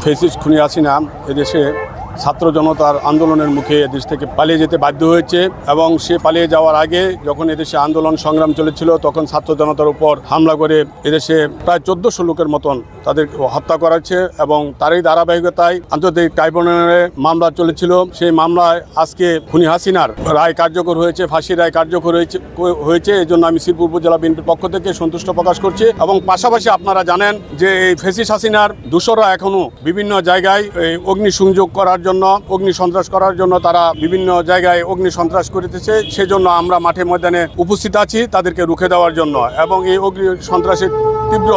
Fascist খুনি হাসিনা এদেশে ছাত্র জনতার আন্দোলনের মুখে এদেশ থেকে পালিয়ে যেতে বাধ্য হয়েছে এবং সে পালিয়ে যাওয়ার আগে যখন এদেশে আন্দোলন সংগ্রাম চলেছিল তখন ছাত্র জনতার উপর হামলা করে এদেশে প্রায় 1400 লোকের মতন তাদের হত্যা করাচ্ছে এবং তারই ধারাবাহিকতায় আন্তর্জাতিক ট্রাইব্যুনালে মামলা চলেছিল। সেই মামলায় আজকে খুনি হাসিনার রায় কার্যকর হয়েছে, ফাঁসির রায় কার্যকর হয়েছে। এই জন্য আমি শ্রীপুর উপজেলা বিএনপির পক্ষ থেকে সন্তুষ্ট প্রকাশ করছি এবং পাশাপাশি আপনারা জানেন যে এই ফ্যাসিস্ট হাসিনার দোসররা এখনো বিভিন্ন জায়গায় অগ্নিসংযোগ করার জন্য, অগ্নি সন্ত্রাস করার জন্য তারা বিভিন্ন জায়গায় অগ্নি সন্ত্রাস করিতেছে। সেজন্য আমরা মাঠে ময়দানে উপস্থিত আছি তাদেরকে রুখে দেওয়ার জন্য এবং এই অগ্নি সন্ত্রাসের তীব্র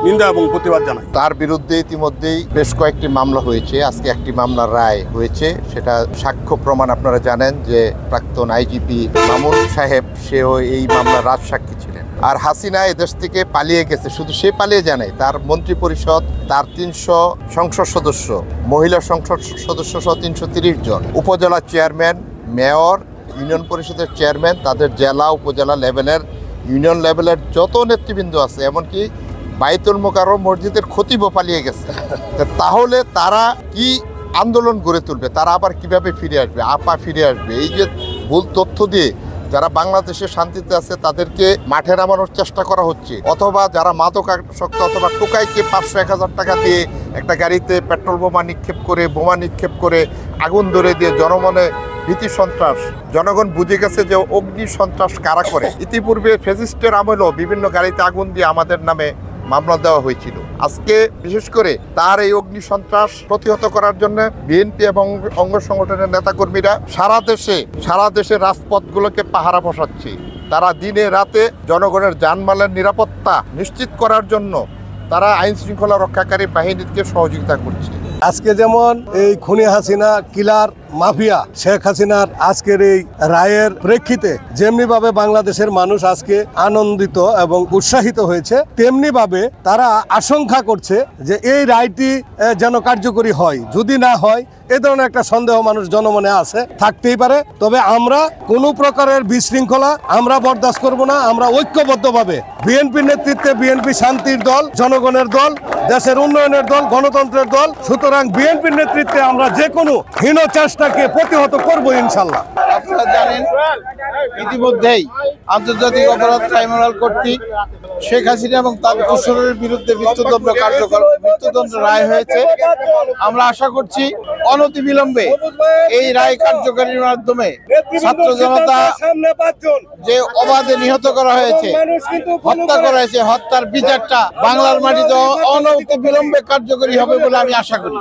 নিন্দা এবং প্রতিবাদ জানাই। তার বিরুদ্ধে ইতিমধ্যেই বেশ কয়েকটি মামলা হয়েছে। আজকে একটি মামলার রায় হয়েছে, সেটা সাক্ষ্য প্রমাণ আপনারা জানেন যে প্রাক্তন আইজিপি মামুন সাহেব সেও এই মামলার রাজসাক্ষী ছিলেন। আর হাসিনা এদেশ থেকে পালিয়ে গেছে, শুধু সে পালিয়ে যায় নাই, তার মন্ত্রী পরিষদ, তার 300 সংসদ সদস্য, মহিলা সংসদ সদস্য সহ 330 জন, উপজেলা চেয়ারম্যান, মেয়র, ইউনিয়ন পরিষদের চেয়ারম্যান, তাদের জেলা উপজেলা লেভেলের, ইউনিয়ন লেভেলের যত নেতৃবৃন্দ আছে, এমনকি বাইতুল মোকাররম মসজিদের খতিবও পালিয়ে গেছে। তাহলে তারা কি আন্দোলন গড়ে তুলবে, তারা আবার কিভাবে ফিরে আসবে, ফিরে আসবে? এই যে ভুল তথ্য দিয়ে যারা বাংলাদেশে শান্তিতে আছে তাদেরকে মাঠে নামানোর চেষ্টা করা হচ্ছে, অথবা যারা মাদকাসক্ত অথবা টোকাইকে 500-1000 টাকা দিয়ে একটা গাড়িতে পেট্রোল বোমা নিক্ষেপ করে আগুন ধরে দিয়ে জনমনে ভীতি সন্ত্রাস। জনগণ বুঝে গেছে যে অগ্নি সন্ত্রাস কারা করে। ইতিপূর্বে ফ্যাসিস্টের আমলেও বিভিন্ন গাড়িতে আগুন দিয়ে আমাদের নামে মামলা দেওয়া হয়েছিল। আজকে বিশেষ করে তার এই অগ্নি সন্ত্রাস প্রতিহত করার জন্য বিএনপি এবং অঙ্গ সংগঠনের নেতাকর্মীরা সারা দেশে রাজপথগুলোকে পাহারা বসাচ্ছে। তারা দিনে রাতে জনগণের জানমালের নিরাপত্তা নিশ্চিত করার জন্য তারা আইন শৃঙ্খলা রক্ষাকারী বাহিনীকে সহযোগিতা করছে। আজকে যেমন এই খুনি হাসিনা কিলার মাফিয়া শেখ হাসিনার আজকের এই রায়ের প্রেক্ষিতে যেমনি ভাবে বাংলাদেশের মানুষ আজকে আনন্দিত এবং উৎসাহিত হয়েছে, তেমনি ভাবে তারা আশঙ্কা করছে যে এই রায়টি যেন কার্যকরী হয়। যদি না হয় এ ধরনের একটা সন্দেহ মানুষ জনমনে আছে, থাকতেই পারে। তবে আমরা কোনো প্রকারের বিশৃঙ্খলা আমরা বরদাস্ত করব না। আমরা ঐক্যবদ্ধভাবে বিএনপির নেতৃত্বে, বিএনপি শান্তির দল, জনগণের দল, দেশের উন্নয়নের দল, গণতন্ত্রের দল, সুতরাং বিএনপির নেতৃত্বে আমরা যে কোনো হীন চেষ্টাকে প্রতিহত করব ইনশাল্লাহ। আপনারা জানেন ইতিমধ্যেই আন্তর্জাতিক অপরাধ ট্রাইব্যুনাল কর্তৃক শেখ হাসিনা এবং তার দোসরের বিরুদ্ধে মৃত্যুদণ্ড রায় হয়েছে। আমরা আশা করছি অনতিবিলম্বে এই রায় কার্যকারীর মাধ্যমে ছাত্র জনতা যে অবাধে নিহত করা হয়েছে, হত্যা করা হয়েছে, হত্যার বিচারটা বাংলার মাটিতে অনতিবিলম্বে কার্যকরী হবে বলে আমি আশা করি।